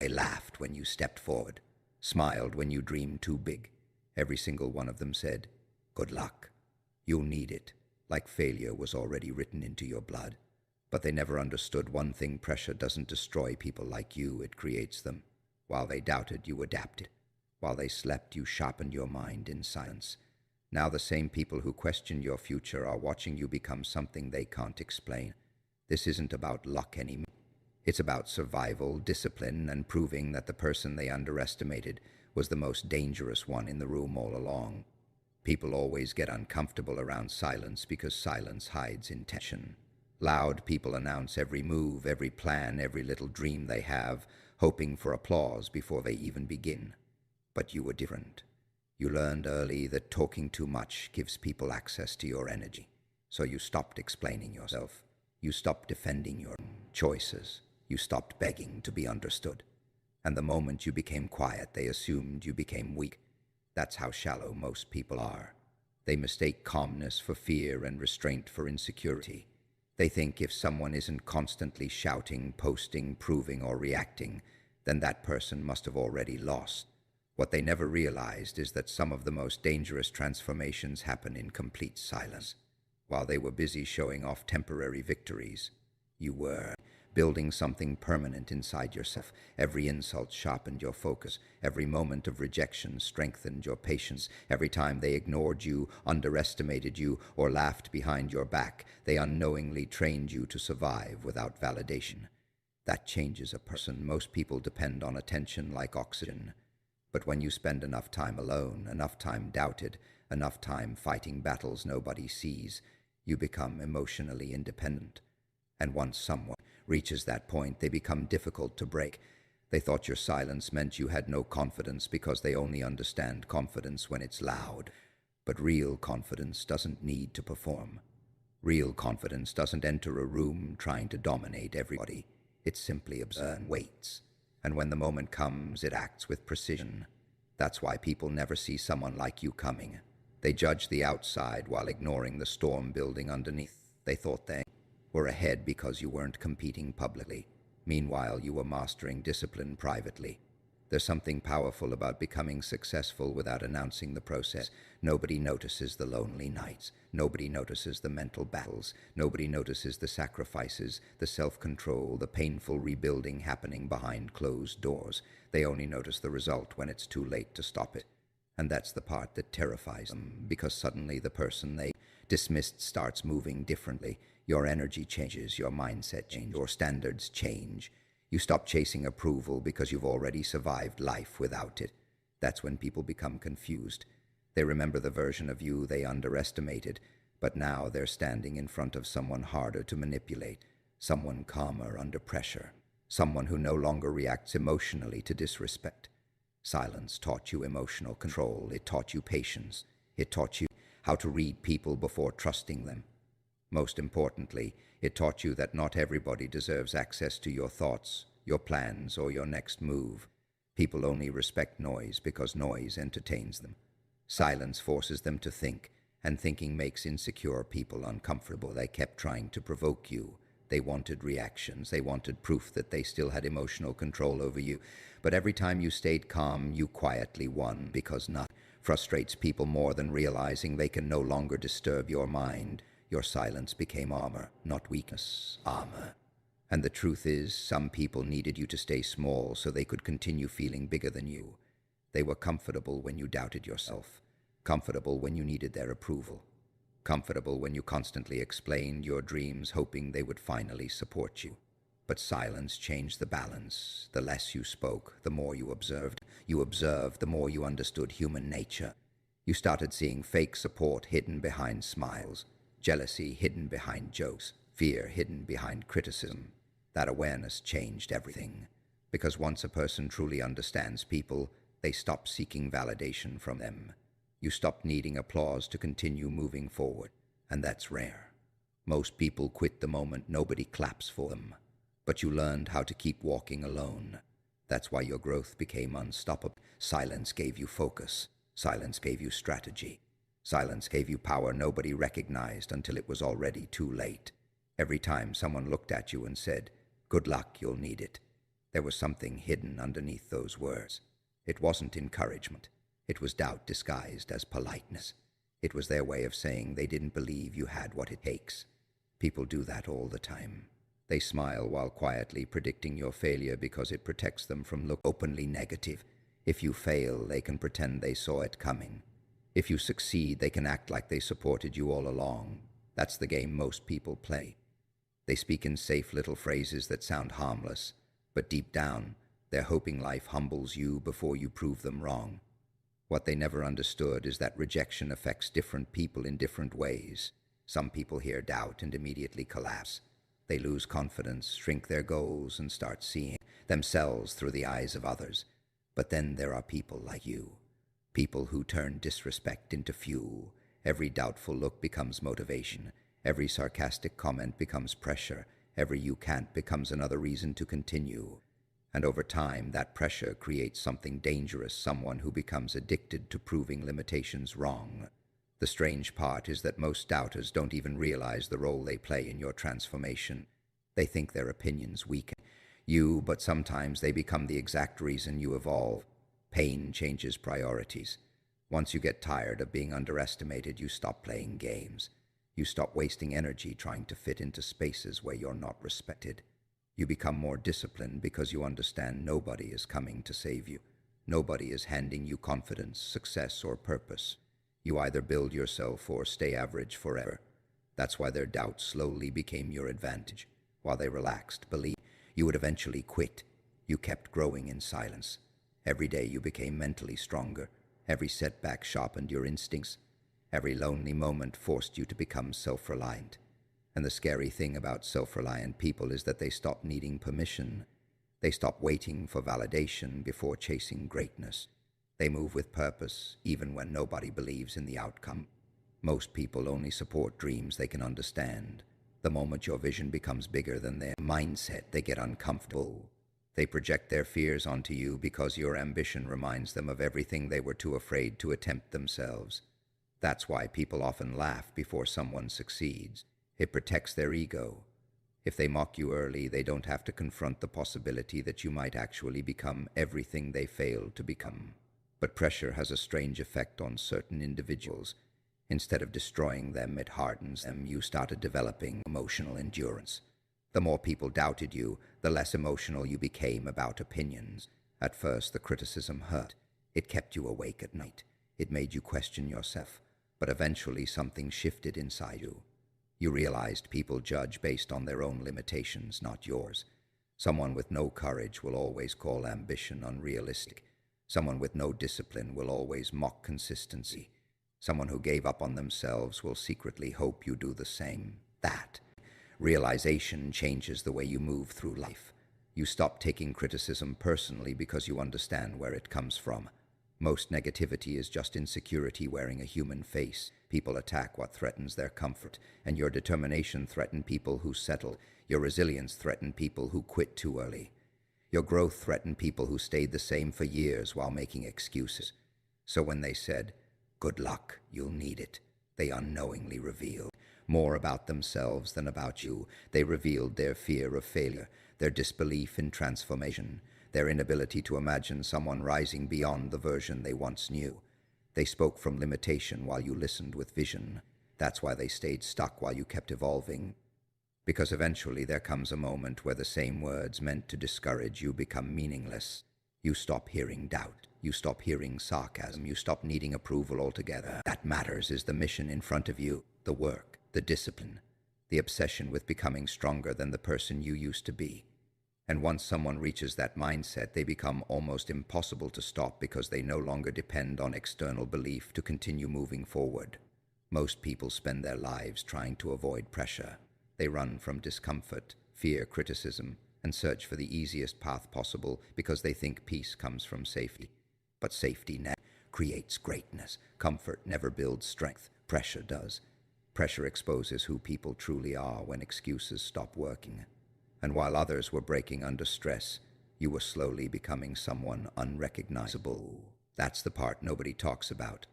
They laughed when you stepped forward, smiled when you dreamed too big. Every single one of them said, "Good luck. You'll need it," like failure was already written into your blood. But they never understood one thing: pressure doesn't destroy people like you, it creates them. While they doubted, you adapted. While they slept, you sharpened your mind in silence. Now the same people who question your future are watching you become something they can't explain. This isn't about luck anymore. It's about survival, discipline, and proving that the person they underestimated was the most dangerous one in the room all along. People always get uncomfortable around silence because silence hides intention. Loud people announce every move, every plan, every little dream they have, hoping for applause before they even begin. But you were different. You learned early that talking too much gives people access to your energy. So you stopped explaining yourself. You stopped defending your choices. You stopped begging to be understood. And the moment you became quiet, they assumed you became weak. That's how shallow most people are. They mistake calmness for fear and restraint for insecurity. They think if someone isn't constantly shouting, posting, proving, or reacting, then that person must have already lost. What they never realized is that some of the most dangerous transformations happen in complete silence. While they were busy showing off temporary victories, you were building something permanent inside yourself. Every insult sharpened your focus. Every moment of rejection strengthened your patience. Every time they ignored you, underestimated you, or laughed behind your back, they unknowingly trained you to survive without validation. That changes a person. Most people depend on attention like oxygen. But when you spend enough time alone, enough time doubted, enough time fighting battles nobody sees, you become emotionally independent. And once someone reaches that point, they become difficult to break. They thought your silence meant you had no confidence because they only understand confidence when it's loud. But real confidence doesn't need to perform. Real confidence doesn't enter a room trying to dominate everybody. It simply observes and waits. And when the moment comes, it acts with precision. That's why people never see someone like you coming. They judge the outside while ignoring the storm building underneath. They thought they were ahead because you weren't competing publicly. Meanwhile, you were mastering discipline privately. There's something powerful about becoming successful without announcing the process. Nobody notices the lonely nights. Nobody notices the mental battles. Nobody notices the sacrifices, the self-control, the painful rebuilding happening behind closed doors. They only notice the result when it's too late to stop it. And that's the part that terrifies them, because suddenly the person they dismissed starts moving differently. Your energy changes, your mindset changes, your standards change. You stop chasing approval because you've already survived life without it. That's when people become confused. They remember the version of you they underestimated, but now they're standing in front of someone harder to manipulate, someone calmer under pressure, someone who no longer reacts emotionally to disrespect. Silence taught you emotional control. It taught you patience. It taught you how to read people before trusting them. Most importantly, it taught you that not everybody deserves access to your thoughts, your plans, or your next move. People only respect noise because noise entertains them. Silence forces them to think, and thinking makes insecure people uncomfortable. They kept trying to provoke you. They wanted reactions. They wanted proof that they still had emotional control over you. But every time you stayed calm, you quietly won, because nothing frustrates people more than realizing they can no longer disturb your mind. Your silence became armor, not weakness, armor. And the truth is, some people needed you to stay small so they could continue feeling bigger than you. They were comfortable when you doubted yourself, comfortable when you needed their approval, comfortable when you constantly explained your dreams, hoping they would finally support you. But silence changed the balance. The less you spoke, the more you observed. You observed, the more you understood human nature. You started seeing fake support hidden behind smiles, jealousy hidden behind jokes, fear hidden behind criticism. That awareness changed everything. Because once a person truly understands people, they stop seeking validation from them. You stop needing applause to continue moving forward, and that's rare. Most people quit the moment nobody claps for them. But you learned how to keep walking alone. That's why your growth became unstoppable. Silence gave you focus. Silence gave you strategy. Silence gave you power nobody recognized until it was already too late. Every time someone looked at you and said, "Good luck, you'll need it," There was something hidden underneath those words. It wasn't encouragement. It was doubt disguised as politeness. It was their way of saying they didn't believe you had what it takes. People do that all the time. They smile while quietly predicting your failure because it protects them from looking openly negative. If you fail, they can pretend they saw it coming. If you succeed, they can act like they supported you all along. That's the game most people play. They speak in safe little phrases that sound harmless, but deep down, they're hoping life humbles you before you prove them wrong. What they never understood is that rejection affects different people in different ways. Some people hear doubt and immediately collapse. They lose confidence, shrink their goals, and start seeing themselves through the eyes of others. But then there are people like you. People who turn disrespect into fuel. Every doubtful look becomes motivation. Every sarcastic comment becomes pressure. Every "you can't" becomes another reason to continue. And over time, that pressure creates something dangerous, someone who becomes addicted to proving limitations wrong. The strange part is that most doubters don't even realize the role they play in your transformation. They think their opinions weaken you, but sometimes they become the exact reason you evolve. Pain changes priorities. Once you get tired of being underestimated, you stop playing games. You stop wasting energy trying to fit into spaces where you're not respected. You become more disciplined because you understand nobody is coming to save you. Nobody is handing you confidence, success, or purpose. You either build yourself or stay average forever. That's why their doubts slowly became your advantage. While they relaxed, believe you would eventually quit. You kept growing in silence. Every day you became mentally stronger. Every setback sharpened your instincts. Every lonely moment forced you to become self-reliant. And the scary thing about self-reliant people is that they stop needing permission. They stop waiting for validation before chasing greatness. They move with purpose, even when nobody believes in the outcome. Most people only support dreams they can understand. The moment your vision becomes bigger than their mindset, they get uncomfortable. They project their fears onto you because your ambition reminds them of everything they were too afraid to attempt themselves. That's why people often laugh before someone succeeds. It protects their ego. If they mock you early, they don't have to confront the possibility that you might actually become everything they failed to become. But pressure has a strange effect on certain individuals. Instead of destroying them, it hardens them. You started developing emotional endurance. The more people doubted you, the less emotional you became about opinions. At first, the criticism hurt. It kept you awake at night. It made you question yourself. But eventually, something shifted inside you. You realized people judge based on their own limitations, not yours. Someone with no courage will always call ambition unrealistic. Someone with no discipline will always mock consistency. Someone who gave up on themselves will secretly hope you do the same. That realization changes the way you move through life. You stop taking criticism personally because you understand where it comes from. Most negativity is just insecurity wearing a human face. People attack what threatens their comfort, and your determination threatens people who settle. Your resilience threatens people who quit too early. Your growth threatened people who stayed the same for years while making excuses. So when they said, "Good luck, you'll need it," they unknowingly revealed more about themselves than about you. They revealed their fear of failure, their disbelief in transformation, their inability to imagine someone rising beyond the version they once knew. They spoke from limitation while you listened with vision. That's why they stayed stuck while you kept evolving. Because eventually there comes a moment where the same words meant to discourage you become meaningless. You stop hearing doubt. You stop hearing sarcasm. You stop needing approval altogether. That matters is the mission in front of you, the work, the discipline, the obsession with becoming stronger than the person you used to be. And once someone reaches that mindset, they become almost impossible to stop because they no longer depend on external belief to continue moving forward. Most people spend their lives trying to avoid pressure. They run from discomfort, fear criticism, and search for the easiest path possible because they think peace comes from safety. But safety never creates greatness. Comfort never builds strength. Pressure does. Pressure exposes who people truly are when excuses stop working. And while others were breaking under stress, you were slowly becoming someone unrecognizable. That's the part nobody talks about.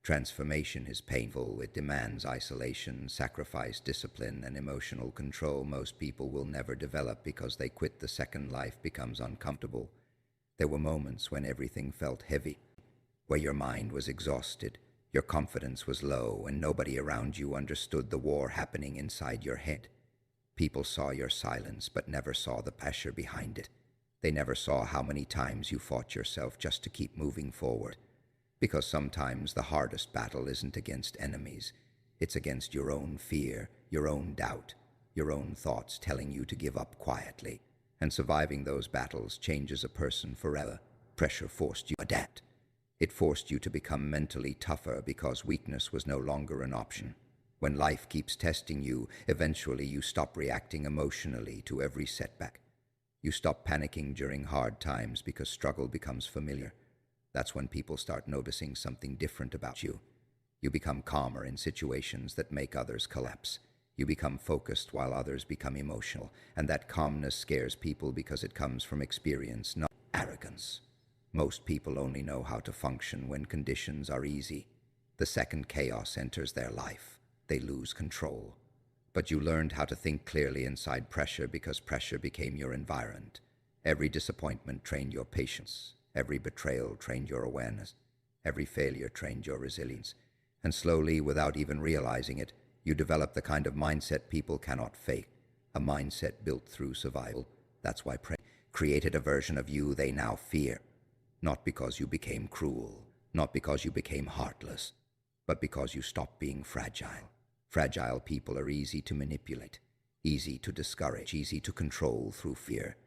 Transformation is painful. It demands isolation, sacrifice, discipline, and emotional control most people will never develop because they quit the second life becomes uncomfortable. There were moments when everything felt heavy, where your mind was exhausted, your confidence was low, and nobody around you understood the war happening inside your head. People saw your silence but never saw the pressure behind it. They never saw how many times you fought yourself just to keep moving forward. Because sometimes the hardest battle isn't against enemies. It's against your own fear, your own doubt, your own thoughts telling you to give up quietly. And surviving those battles changes a person forever. Pressure forced you to adapt. It forced you to become mentally tougher because weakness was no longer an option. When life keeps testing you, eventually you stop reacting emotionally to every setback. You stop panicking during hard times because struggle becomes familiar. That's when people start noticing something different about you. You become calmer in situations that make others collapse. You become focused while others become emotional, and that calmness scares people because it comes from experience, not arrogance. Most people only know how to function when conditions are easy. The second chaos enters their life, they lose control. But you learned how to think clearly inside pressure because pressure became your environment. Every disappointment trained your patience. Every betrayal trained your awareness. Every failure trained your resilience. And slowly, without even realizing it, you develop the kind of mindset people cannot fake. A mindset built through survival. That's why prey created a version of you they now fear. Not because you became cruel, not because you became heartless, but because you stopped being fragile. Fragile people are easy to manipulate, easy to discourage, easy to control through fear.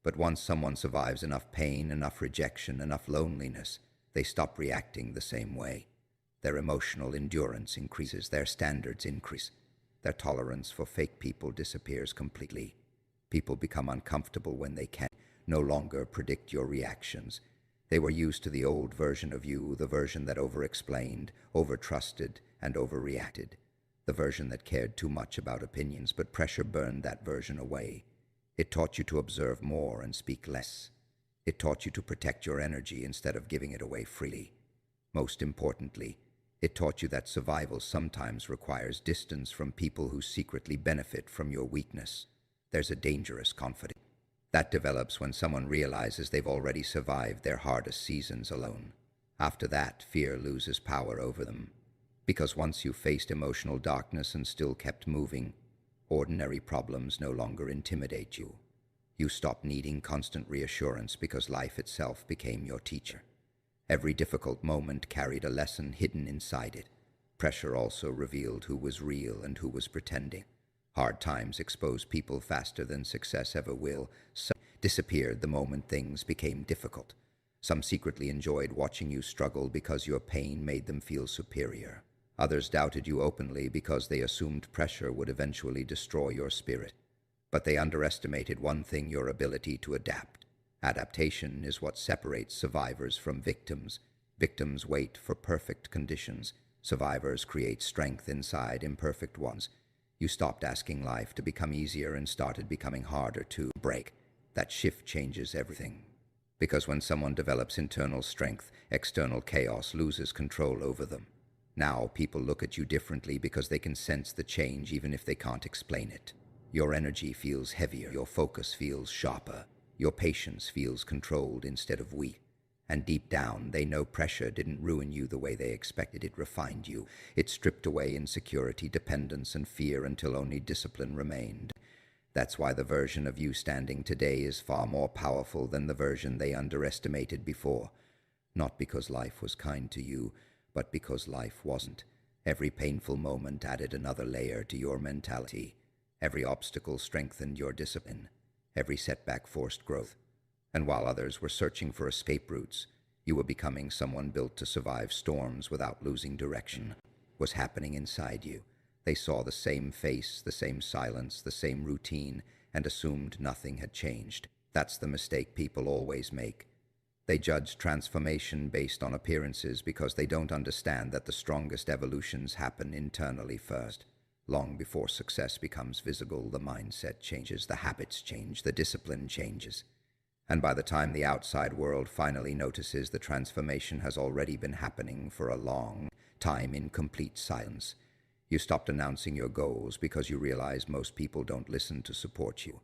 But once someone survives enough pain, enough rejection, enough loneliness, they stop reacting the same way. Their emotional endurance increases, their standards increase, their tolerance for fake people disappears completely. People become uncomfortable when they can no longer predict your reactions. They were used to the old version of you, the version that over-explained, over-trusted, and overreacted. The version that cared too much about opinions, but pressure burned that version away. It taught you to observe more and speak less. It taught you to protect your energy instead of giving it away freely. Most importantly, it taught you that survival sometimes requires distance from people who secretly benefit from your weakness. There's a dangerous confidence that develops when someone realizes they've already survived their hardest seasons alone. After that, fear loses power over them. Because once you've faced emotional darkness and still kept moving, ordinary problems no longer intimidate you. You stop needing constant reassurance because life itself became your teacher. Every difficult moment carried a lesson hidden inside it. Pressure also revealed who was real and who was pretending. Hard times expose people faster than success ever will. Some disappeared the moment things became difficult. Some secretly enjoyed watching you struggle because your pain made them feel superior. Others doubted you openly because they assumed pressure would eventually destroy your spirit. But they underestimated one thing: your ability to adapt. Adaptation is what separates survivors from victims. Victims wait for perfect conditions. Survivors create strength inside imperfect ones. You stopped asking life to become easier and started becoming harder to break. That shift changes everything. Because when someone develops internal strength, external chaos loses control over them. Now people look at you differently because they can sense the change even if they can't explain it. Your energy feels heavier, your focus feels sharper, your patience feels controlled instead of weak. And deep down, they know pressure didn't ruin you the way they expected. It refined you. It stripped away insecurity, dependence, and fear until only discipline remained. That's why the version of you standing today is far more powerful than the version they underestimated before. Not because life was kind to you, but because life wasn't. Every painful moment added another layer to your mentality. Every obstacle strengthened your discipline. Every setback forced growth. And while others were searching for escape routes, you were becoming someone built to survive storms without losing direction. Was happening inside you. They saw the same face, the same silence, the same routine, and assumed nothing had changed. That's the mistake people always make. They judge transformation based on appearances because they don't understand that the strongest evolutions happen internally first. Long before success becomes visible, the mindset changes, the habits change, the discipline changes. And by the time the outside world finally notices, the transformation has already been happening for a long time in complete silence. You stopped announcing your goals because you realized most people don't listen to support you.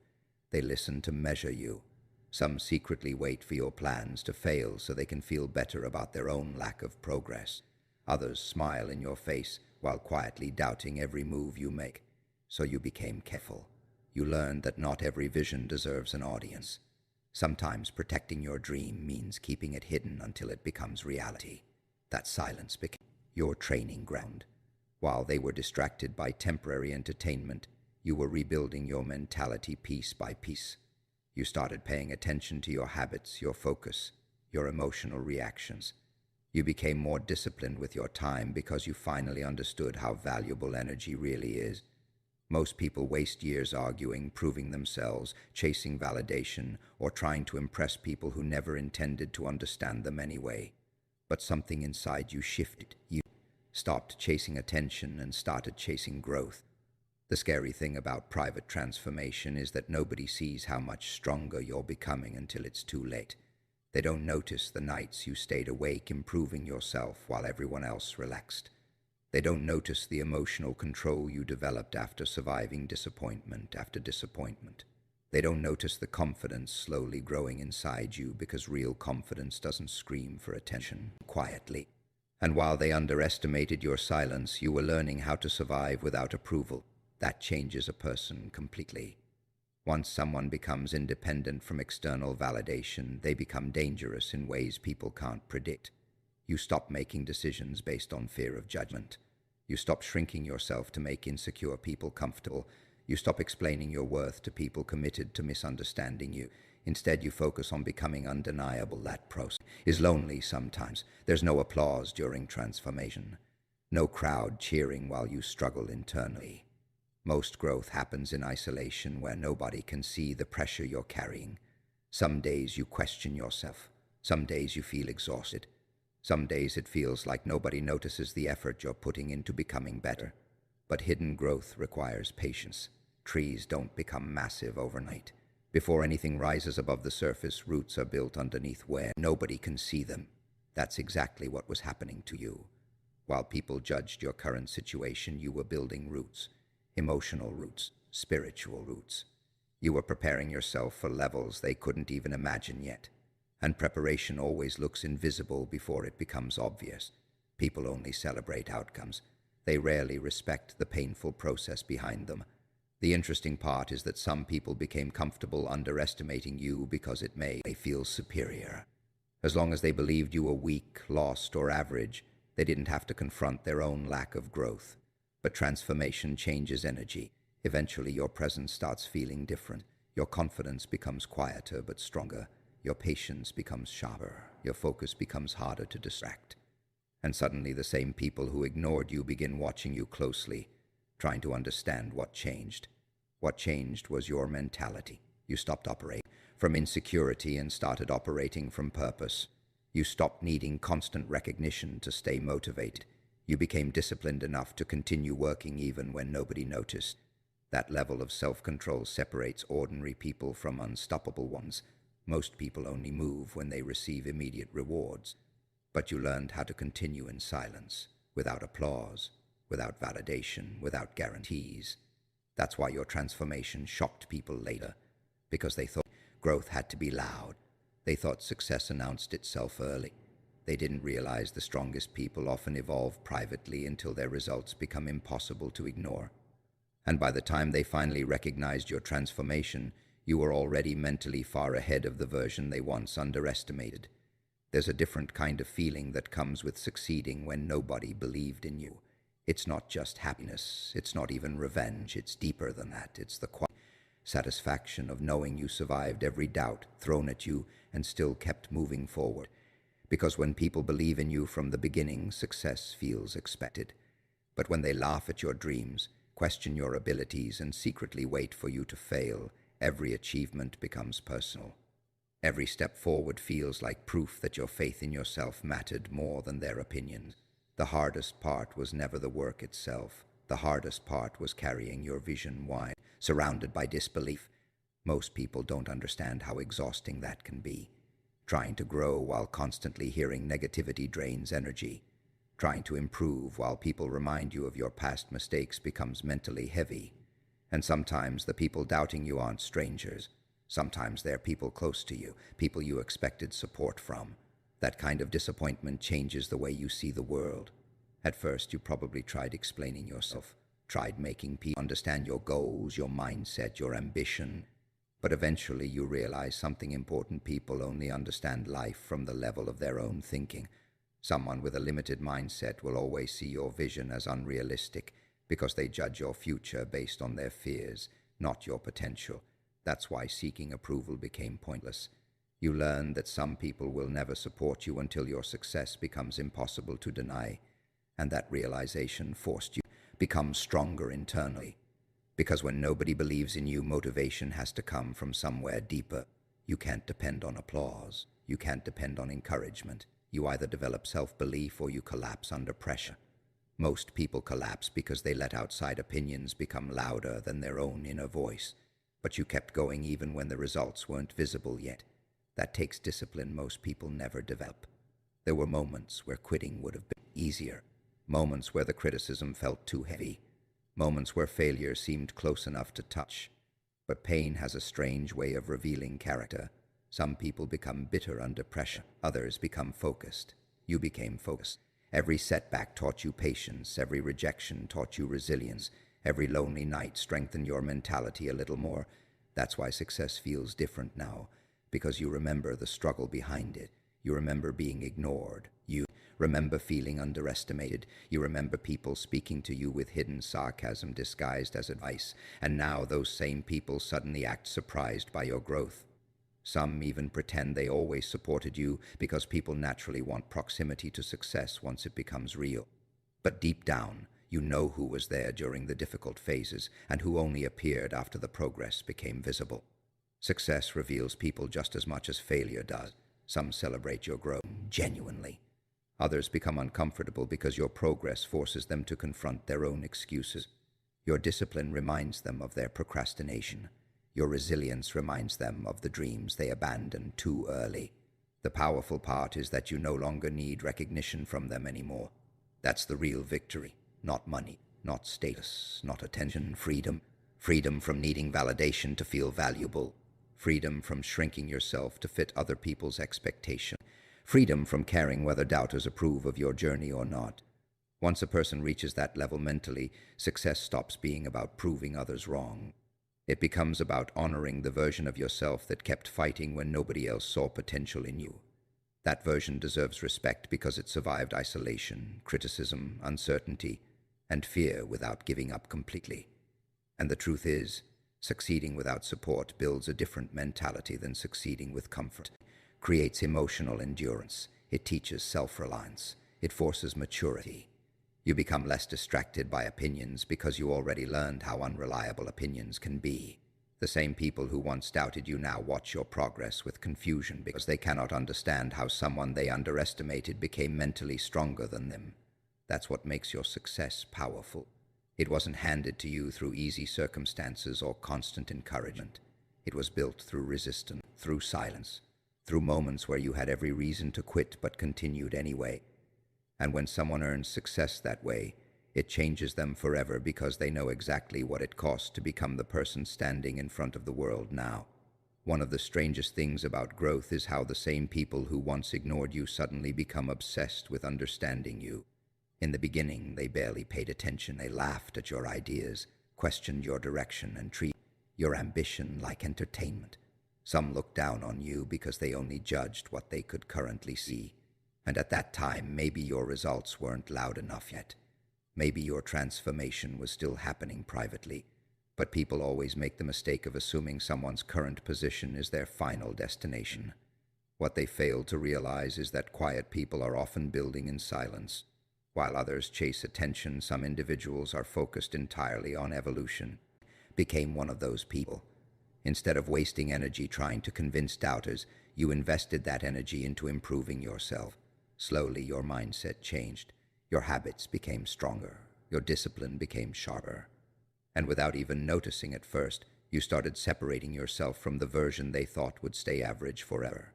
They listen to measure you. Some secretly wait for your plans to fail so they can feel better about their own lack of progress. Others smile in your face while quietly doubting every move you make. So you became careful. You learned that not every vision deserves an audience. Sometimes protecting your dream means keeping it hidden until it becomes reality. That silence became your training ground. While they were distracted by temporary entertainment, you were rebuilding your mentality piece by piece. You started paying attention to your habits, your focus, your emotional reactions. You became more disciplined with your time because you finally understood how valuable energy really is. Most people waste years arguing, proving themselves, chasing validation, or trying to impress people who never intended to understand them anyway. But something inside you shifted. You stopped chasing attention and started chasing growth. The scary thing about private transformation is that nobody sees how much stronger you're becoming until it's too late. They don't notice the nights you stayed awake improving yourself while everyone else relaxed. They don't notice the emotional control you developed after surviving disappointment after disappointment. They don't notice the confidence slowly growing inside you because real confidence doesn't scream for attention quietly. And while they underestimated your silence, you were learning how to survive without approval. That changes a person completely. Once someone becomes independent from external validation, they become dangerous in ways people can't predict. You stop making decisions based on fear of judgment. You stop shrinking yourself to make insecure people comfortable. You stop explaining your worth to people committed to misunderstanding you. Instead, you focus on becoming undeniable. That process is lonely sometimes. There's no applause during transformation. No crowd cheering while you struggle internally. Most growth happens in isolation where nobody can see the pressure you're carrying. Some days you question yourself. Some days you feel exhausted. Some days it feels like nobody notices the effort you're putting into becoming better. But hidden growth requires patience. Trees don't become massive overnight. Before anything rises above the surface, roots are built underneath where nobody can see them. That's exactly what was happening to you. While people judged your current situation, you were building roots. Emotional roots, spiritual roots. You were preparing yourself for levels they couldn't even imagine yet. And preparation always looks invisible before it becomes obvious. People only celebrate outcomes. They rarely respect the painful process behind them. The interesting part is that some people became comfortable underestimating you because it made them feel superior. As long as they believed you were weak, lost, or average, they didn't have to confront their own lack of growth. But transformation changes energy. Eventually, your presence starts feeling different. Your confidence becomes quieter but stronger. Your patience becomes sharper. Your focus becomes harder to distract. And suddenly, the same people who ignored you begin watching you closely, trying to understand what changed. What changed was your mentality. You stopped operating from insecurity and started operating from purpose. You stopped needing constant recognition to stay motivated. You became disciplined enough to continue working even when nobody noticed. That level of self-control separates ordinary people from unstoppable ones. Most people only move when they receive immediate rewards. But you learned how to continue in silence, without applause, without validation, without guarantees. That's why your transformation shocked people later, because they thought growth had to be loud. They thought success announced itself early. They didn't realize the strongest people often evolve privately until their results become impossible to ignore. And by the time they finally recognized your transformation, you were already mentally far ahead of the version they once underestimated. There's a different kind of feeling that comes with succeeding when nobody believed in you. It's not just happiness, it's not even revenge, it's deeper than that. It's the quiet satisfaction of knowing you survived every doubt thrown at you and still kept moving forward. Because when people believe in you from the beginning, success feels expected. But when they laugh at your dreams, question your abilities, and secretly wait for you to fail, every achievement becomes personal. Every step forward feels like proof that your faith in yourself mattered more than their opinions. The hardest part was never the work itself. The hardest part was carrying your vision wide, surrounded by disbelief. Most people don't understand how exhausting that can be. Trying to grow while constantly hearing negativity drains energy. Trying to improve while people remind you of your past mistakes becomes mentally heavy. And sometimes the people doubting you aren't strangers. Sometimes they're people close to you, people you expected support from. That kind of disappointment changes the way you see the world. At first, you probably tried explaining yourself, tried making people understand your goals, your mindset, your ambition. But eventually you realize something important: people only understand life from the level of their own thinking. Someone with a limited mindset will always see your vision as unrealistic because they judge your future based on their fears, not your potential. That's why seeking approval became pointless. You learn that some people will never support you until your success becomes impossible to deny, and that realization forced you to become stronger internally. Because when nobody believes in you, motivation has to come from somewhere deeper. You can't depend on applause. You can't depend on encouragement. You either develop self-belief or you collapse under pressure. Most people collapse because they let outside opinions become louder than their own inner voice. But you kept going even when the results weren't visible yet. That takes discipline most people never develop. There were moments where quitting would have been easier. Moments where the criticism felt too heavy. Moments where failure seemed close enough to touch. But pain has a strange way of revealing character. Some people become bitter under pressure. Others become focused. You became focused. Every setback taught you patience. Every rejection taught you resilience. Every lonely night strengthened your mentality a little more. That's why success feels different now, because you remember the struggle behind it. You remember being ignored. You remember feeling underestimated. You remember people speaking to you with hidden sarcasm disguised as advice. And now those same people suddenly act surprised by your growth. Some even pretend they always supported you because people naturally want proximity to success once it becomes real. But deep down, you know who was there during the difficult phases and who only appeared after the progress became visible. Success reveals people just as much as failure does. Some celebrate your growth genuinely. Others become uncomfortable because your progress forces them to confront their own excuses. Your discipline reminds them of their procrastination. Your resilience reminds them of the dreams they abandoned too early. The powerful part is that you no longer need recognition from them anymore. That's the real victory. Not money, not status, not attention. Freedom. Freedom from needing validation to feel valuable. Freedom from shrinking yourself to fit other people's expectation. Freedom from caring whether doubters approve of your journey or not. Once a person reaches that level mentally, success stops being about proving others wrong. It becomes about honoring the version of yourself that kept fighting when nobody else saw potential in you. That version deserves respect because it survived isolation, criticism, uncertainty, and fear without giving up completely. And the truth is, succeeding without support builds a different mentality than succeeding with comfort. It creates emotional endurance. It teaches self-reliance. It forces maturity. You become less distracted by opinions because you already learned how unreliable opinions can be. The same people who once doubted you now watch your progress with confusion because they cannot understand how someone they underestimated became mentally stronger than them. That's what makes your success powerful. It wasn't handed to you through easy circumstances or constant encouragement. It was built through resistance, through silence, through moments where you had every reason to quit but continued anyway. And when someone earns success that way, it changes them forever because they know exactly what it costs to become the person standing in front of the world now. One of the strangest things about growth is how the same people who once ignored you suddenly become obsessed with understanding you. In the beginning, they barely paid attention. They laughed at your ideas, questioned your direction, and treated your ambition like entertainment. Some looked down on you because they only judged what they could currently see. And at that time, maybe your results weren't loud enough yet. Maybe your transformation was still happening privately. But people always make the mistake of assuming someone's current position is their final destination. What they fail to realize is that quiet people are often building in silence. While others chase attention, some individuals are focused entirely on evolution. Became one of those people. Instead of wasting energy trying to convince doubters, you invested that energy into improving yourself. Slowly, your mindset changed. Your habits became stronger. Your discipline became sharper. And without even noticing at first, you started separating yourself from the version they thought would stay average forever.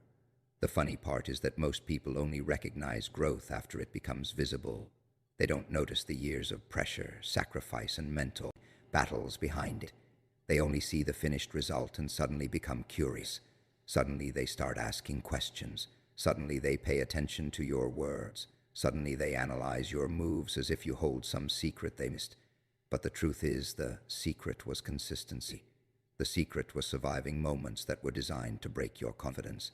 The funny part is that most people only recognize growth after it becomes visible. They don't notice the years of pressure, sacrifice, and mental battles behind it. They only see the finished result and suddenly become curious. Suddenly they start asking questions. Suddenly they pay attention to your words. Suddenly they analyze your moves as if you hold some secret they missed. But the truth is, the secret was consistency. The secret was surviving moments that were designed to break your confidence.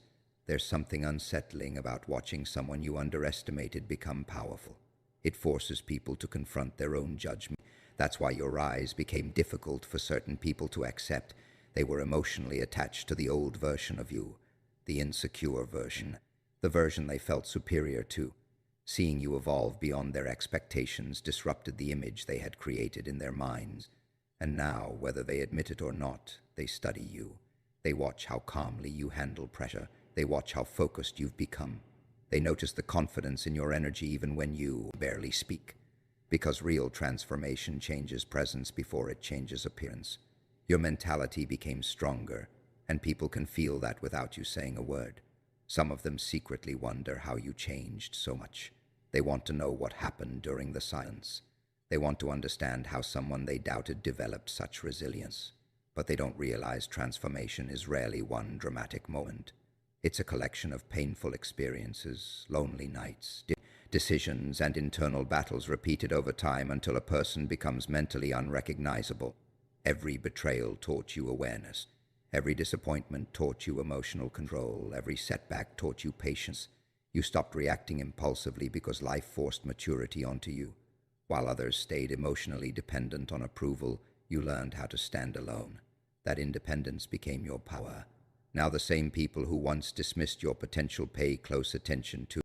There's something unsettling about watching someone you underestimated become powerful. It forces people to confront their own judgment. That's why your rise became difficult for certain people to accept. They were emotionally attached to the old version of you, the insecure version, the version they felt superior to. Seeing you evolve beyond their expectations disrupted the image they had created in their minds. And now, whether they admit it or not, they study you. They watch how calmly you handle pressure. They watch how focused you've become. They notice the confidence in your energy even when you barely speak. Because real transformation changes presence before it changes appearance. Your mentality became stronger, and people can feel that without you saying a word. Some of them secretly wonder how you changed so much. They want to know what happened during the silence. They want to understand how someone they doubted developed such resilience. But they don't realize transformation is rarely one dramatic moment. It's a collection of painful experiences, lonely nights, decisions, and internal battles repeated over time until a person becomes mentally unrecognizable. Every betrayal taught you awareness. Every disappointment taught you emotional control. Every setback taught you patience. You stopped reacting impulsively because life forced maturity onto you. While others stayed emotionally dependent on approval, you learned how to stand alone. That independence became your power. Now the same people who once dismissed your potential pay close attention to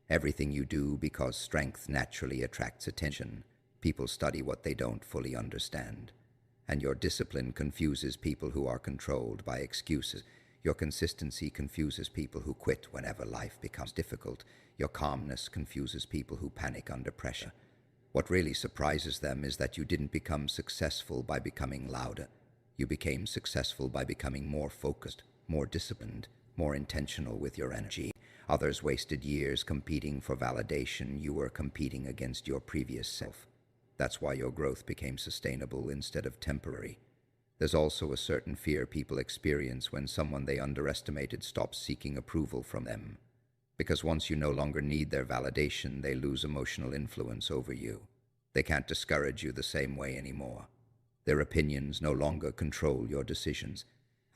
everything you do because strength naturally attracts attention. People study what they don't fully understand. And your discipline confuses people who are controlled by excuses. Your consistency confuses people who quit whenever life becomes difficult. Your calmness confuses people who panic under pressure. What really surprises them is that you didn't become successful by becoming louder. You became successful by becoming more focused, more disciplined, more intentional with your energy. Others wasted years competing for validation. You were competing against your previous self. That's why your growth became sustainable instead of temporary. There's also a certain fear people experience when someone they underestimated stops seeking approval from them. Because once you no longer need their validation, they lose emotional influence over you. They can't discourage you the same way anymore. Their opinions no longer control your decisions,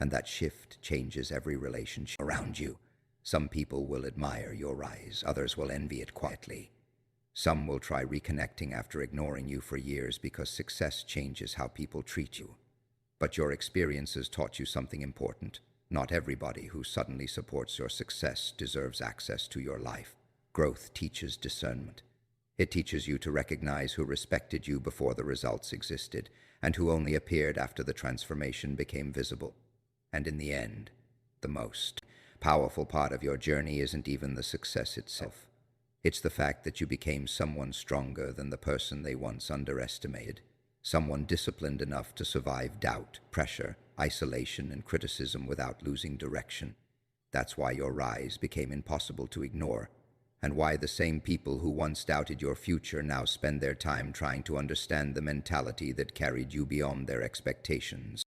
and that shift changes every relationship around you. Some people will admire your rise, others will envy it quietly. Some will try reconnecting after ignoring you for years because success changes how people treat you. But your experiences taught you something important. Not everybody who suddenly supports your success deserves access to your life. Growth teaches discernment. It teaches you to recognize who respected you before the results existed, and who only appeared after the transformation became visible. And in the end, the most powerful part of your journey isn't even the success itself. It's the fact that you became someone stronger than the person they once underestimated. Someone disciplined enough to survive doubt, pressure, isolation, and criticism without losing direction. That's why your rise became impossible to ignore, and why the same people who once doubted your future now spend their time trying to understand the mentality that carried you beyond their expectations.